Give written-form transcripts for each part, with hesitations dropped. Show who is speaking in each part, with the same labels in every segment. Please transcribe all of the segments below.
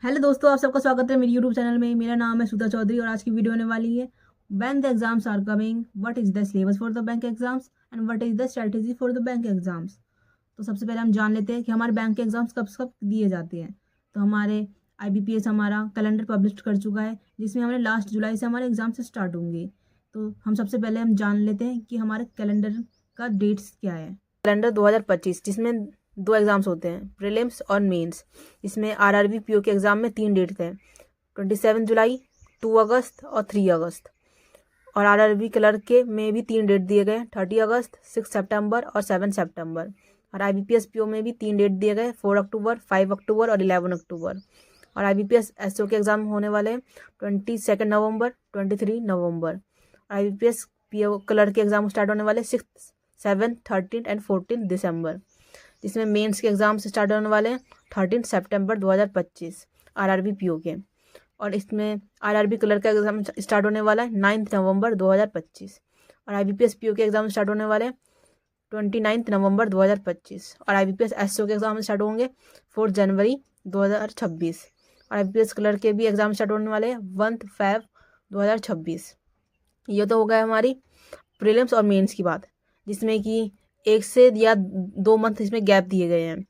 Speaker 1: Hello दोस्तों, आप सबका स्वागत है मेरे यूट्यूब चैनल में। मेरा नाम है सुधा चौधरी और आज की वीडियो होने वाली है when the exams are coming, what is the syllabus for the bank exams and what is the strategy for the bank exams. तो सबसे पहले हम जान लेते हैं कि हमारे बैंक के एग्जाम्स कब कब दिए जाते हैं। तो हमारे IBPS हमारा कैलेंडर पब्लिश कर चुका है, जिसमें हमारे लास्ट जुलाई से हमारे एग्जाम से स्टार्ट होंगे। तो हम सबसे पहले हम जान लेते हैं कि हमारे कैलेंडर का डेट्स क्या है। कैलेंडर 2025, जिसमें 2 एग्जाम्स होते हैं, प्रीलिम्स और मेंस। इसमें RRB PO के एग्जाम में 3 डेट थे, 27 जुलाई, 2 अगस्त और 3 अगस्त। और RRB क्लर्क के में भी 3 डेट दिए गए, 30 अगस्त, 6 सितंबर और 7 सितंबर। और IBPS PO में भी 3 डेट दिए गए, 4 अक्टूबर, 5 अक्टूबर और 11 अक्टूबर। और IBPS SO के एग्जाम होने वाले हैं 22 नवंबर, 23 नवंबर। IBPS PO क्लर्क के एग्जाम स्टार्ट होने वाले 6, 7, 13 एंड 14 दिसंबर। जिसमें मेंस के एग्जाम स्टार्ट होने वाले हैं 13 सितंबर 2025 RRB PO के। और इसमें RRB क्लर्क का एग्जाम स्टार्ट होने वाला है 9 नवंबर 2025। और IBPS PO के एग्जाम स्टार्ट होने वाले हैं 29 नवंबर 2025। और IBPS SO के एग्जाम स्टार्ट होंगे 4 जनवरी 2026। और IBPS क्लर्क के भी एग्जाम स्टार्ट होने वाले हैं 1 फरवरी 2026। ये तो हो गया हमारी प्रीलिम्स और मेंस की बात, जिसमें कि 1 से या 2 मंथ इसमें गैप दिए गए हैं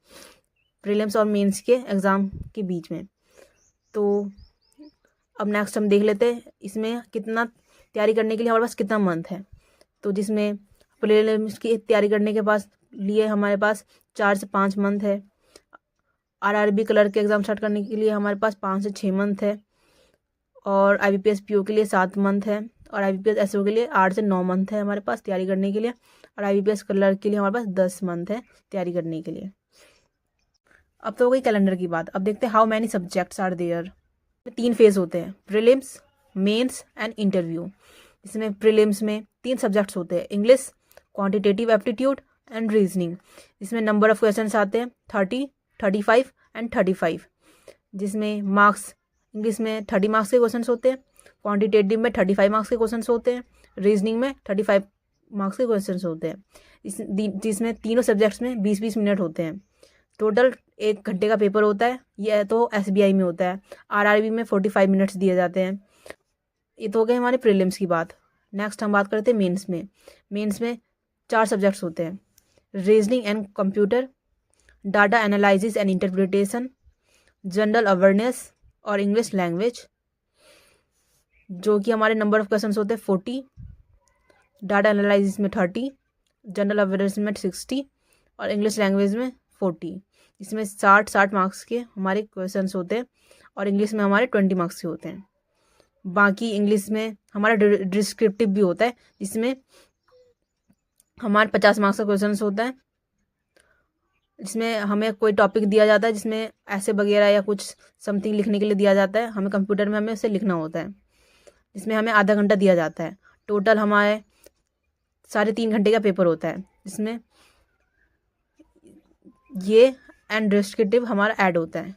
Speaker 1: प्रीलिम्स और मेंस के एग्ज़ाम के बीच में। तो अब नेक्स्ट हम देख लेते हैं इसमें कितना तैयारी करने के लिए हमारे पास कितना मंथ है। तो जिसमें प्रीलिम्स की तैयारी करने के पास लिए हमारे पास 4 से 5 मंथ है। RRB क्लर्क के एग्ज़ाम स्टार्ट करने के लिए हमारे पास 5 से 6 मंथ है। और IBPS PO के लिए 7 मंथ है। और IBPS SO के लिए 8 से 9 मंथ है हमारे पास तैयारी करने के लिए। और IBPS क्लर्क के लिए हमारे पास 10 मंथ है तैयारी करने के लिए। अब तो हो गई कैलेंडर की बात। अब देखते हैं how many subjects are there. 3 phase होते हैं, प्रीलिम्स, मेंस एंड इंटरव्यू। इसमें प्रीलिम्स में 3 सब्जेक्ट्स होते हैं, English, quantitative aptitude and reasoning. इसमें नंबर ऑफ क्वेश्चंस आते हैं 30, 35 एंड 35। जिसमें मार्क्स, इंग्लिश में 30 मार्क्स के क्वेश्चंस होते हैं, क्वांटिटेटिव में 35 मार्क्स के क्वेश्चंस होते हैं, रीजनिंग में 35 मार्क्स के क्वेश्चंस होते हैं। जिसमें तीनों सब्जेक्ट्स में 20-20 मिनट होते हैं। टोटल 1 घंटे का पेपर होता है। यह तो SBI में होता है। RRB में 45 मिनट्स दिए जाते हैं। ये तो हो गए हमारे प्रीलिम्स की बात। नेक्स्ट हम बात करते हैं मेंस में। मेंस में 4 सब्जेक्ट्स होते हैं, reasoning and computer, data analysis and interpretation, general awareness और इंग्लिश लैंग्वेज। जो कि हमारे नंबर ऑफ क्वेश्चंस होते हैं 40, डाटा एनालिसिस में 30, जनरल अवेयरनेस में 60 और इंग्लिश लैंग्वेज में 40। इसमें 60 मार्क्स के हमारे क्वेश्चंस होते हैं और इंग्लिश में हमारे 20 मार्क्स के होते हैं। बाकी इंग्लिश में हमारा डिस्क्रिप्टिव भी होता है, जिसमें हमारे 50 मार्क्स का क्वेश्चंस होता है। जिसमें हमें कोई टॉपिक दिया जाता है, जिसमें ऐसे वगैरह या कुछ समथिंग लिखने के लिए दिया जाता है, हमें कंप्यूटर में हमें उसे लिखना होता है, जिसमें हमें आधा घंटा दिया जाता है। टोटल हमारे 3.5 घंटे का पेपर होता है, जिसमें ये एंड डिस्क्रिप्टिव हमारा ऐड होता है।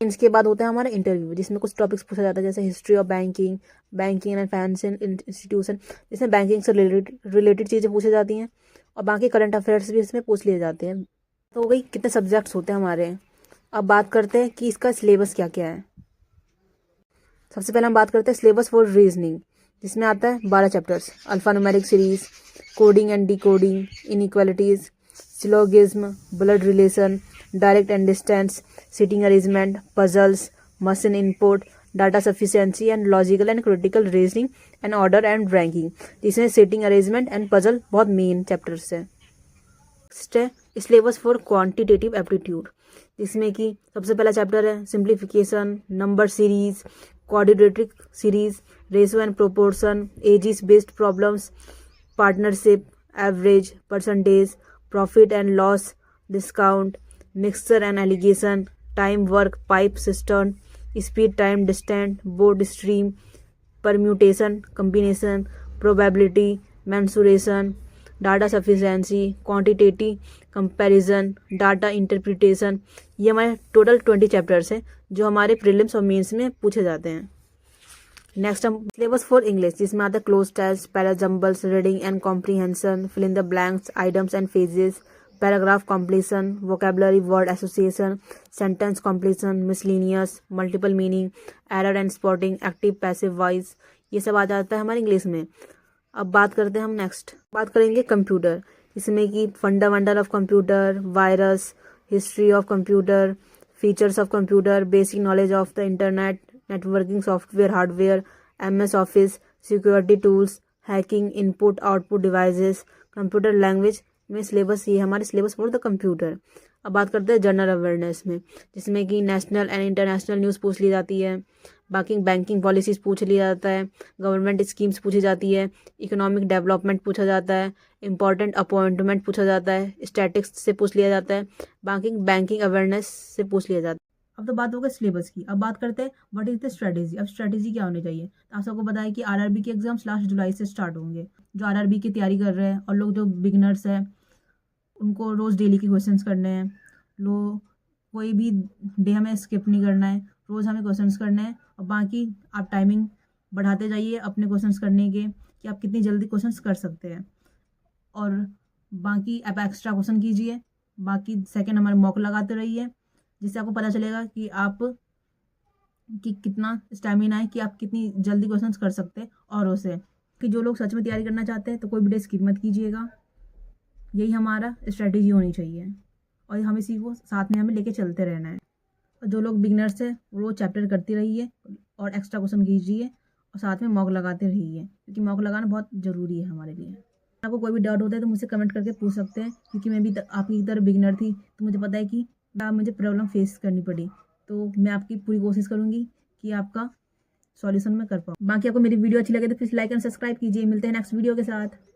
Speaker 1: इसके बाद होता है हमारा इंटरव्यू, जिसमें कुछ टॉपिक्स पूछा जाता है, जैसे history of banking, banking and financial institution, जिसमें बैंकिंग से रिलेटेड चीज़ें पूछी जाती हैं। और बाकी करंट अफेयर्स भी इसमें पूछ लिए जाते हैं। तो हो गई कितने सब्जेक्ट्स होते हैं हमारे। अब बात करते हैं कि इसका सिलेबस क्या क्या है। सबसे पहले हम बात करते हैं सिलेबस फॉर रीजनिंग, जिसमें आता है 12 chapters, alphanumeric series, coding and decoding, inequalities, syllogism, blood relation, direct and distance, seating arrangement, puzzles, machine input, data sufficiency and logical and critical reasoning and order and ranking. जिसमें seating arrangement and puzzle बहुत main chapters है। Next है syllabus for quantitative aptitude, जिसमें कि सबसे पहला chapter है simplification, number series, quadratic series, ratio and proportion, ages based problems, partnership, average, percentage, profit and loss, discount, mixture and allegation, time work, pipe system, speed time distant, board stream, permutation, combination, probability, mensuration, data sufficiency, quantitative comparison, data interpretation. ये हमारे total 20 chapters हैं जो हमारे prelims और mains में पूछे जाते हैं। नेक्स्ट हम सिलेबस फॉर इंग्लिश, जिसमें आता है cloze test, parajumbles, reading and comprehension, fill in the blanks, idioms and phrases, paragraph completion, vocabulary word association, sentence completion, miscellaneous, multiple meaning, error and spotting, active passive voice, ये सब आ जाता है हमारे English में। अब बात करते हैं हम नेक्स्ट, बात करेंगे कंप्यूटर, इसमें कि fundamental of computer, virus, history of computer, features of computer, basic knowledge of the internet, networking software hardware, MS office, security tools, hacking, input output devices, computer language में सिलेबस, ये हमारे syllabus for the computer. अब बात करते हैं general awareness में, जिसमें कि नेशनल एंड इंटरनेशनल न्यूज़ पूछ ली जाती है, बाकी बैंकिंग पॉलिसीज़ पूछ लिया जाता है, गवर्नमेंट स्कीम्स पूछी जाती है, इकोनॉमिक डेवलपमेंट पूछा जाता है, इंपॉर्टेंट अपॉइंटमेंट पूछा जाता है, स्टैटिक्स से पूछ लिया जाता है, बाकी बैंकिंग अवेयरनेस से पूछ लिया जाता है। अब तो बात हो गई सिलेबस की, अब बात करते हैं व्हाट इज द स्ट्रेटेजी। अब स्ट्रेटेजी क्या होनी चाहिए, तो आप सबको पता है कि आरआरबी के एग्जाम्स लास्ट जुलाई से स्टार्ट होंगे। जो आरआरबी की तैयारी कर रहे हैं और लोग जो बिगनर्स हैं उनको रोज़ डेली के क्वेश्चंस करने हैं, कोई भी डे हमें स्किप नहीं करना है, रोज़ हमें क्वेश्चंस करने हैं। और बाकी आप टाइमिंग बढ़ाते जाइए अपने क्वेश्चंस करने के, कि आप कितनी जल्दी क्वेश्चंस कर सकते हैं। और बाकी आप एक्स्ट्रा क्वेश्चन कीजिए, बाकी सेकंड हमारे मॉक लगाते रहिए, जिससे आपको पता चलेगा कि आप कि कितना स्टैमिना है, कि आप कितनी जल्दी क्वेश्चंस कर सकते हैं। और उसे कि जो लोग सच में तैयारी करना चाहते हैं तो कोई भी डे स्किप मत कीजिएगा, यही हमारा स्ट्रेटेजी होनी चाहिए और हम इसी को साथ में हमें लेके चलते रहना है। और जो लोग बिगनर्स हैं वो चैप्टर करती रहिए और एक्स्ट्रा क्वेश्चन कीजिए और साथ में मॉक लगाते रहिए, क्योंकि मॉक लगाना बहुत ज़रूरी है हमारे लिए। आपको कोई भी डाउट होता है तो मुझसे कमेंट करके पूछ सकते हैं, क्योंकि मैं भी आपकी तरह बिगनर थी, तो मुझे पता है कि मुझे प्रॉब्लम फेस करनी पड़ी। तो मैं आपकी पूरी कोशिश करूँगी कि आपका सॉल्यूशन मैं कर पाऊँ। बाकी आपको मेरी वीडियो अच्छी लगे तो प्लीज़ लाइक एंड सब्सक्राइब कीजिए। मिलते हैं नेक्स्ट वीडियो के साथ।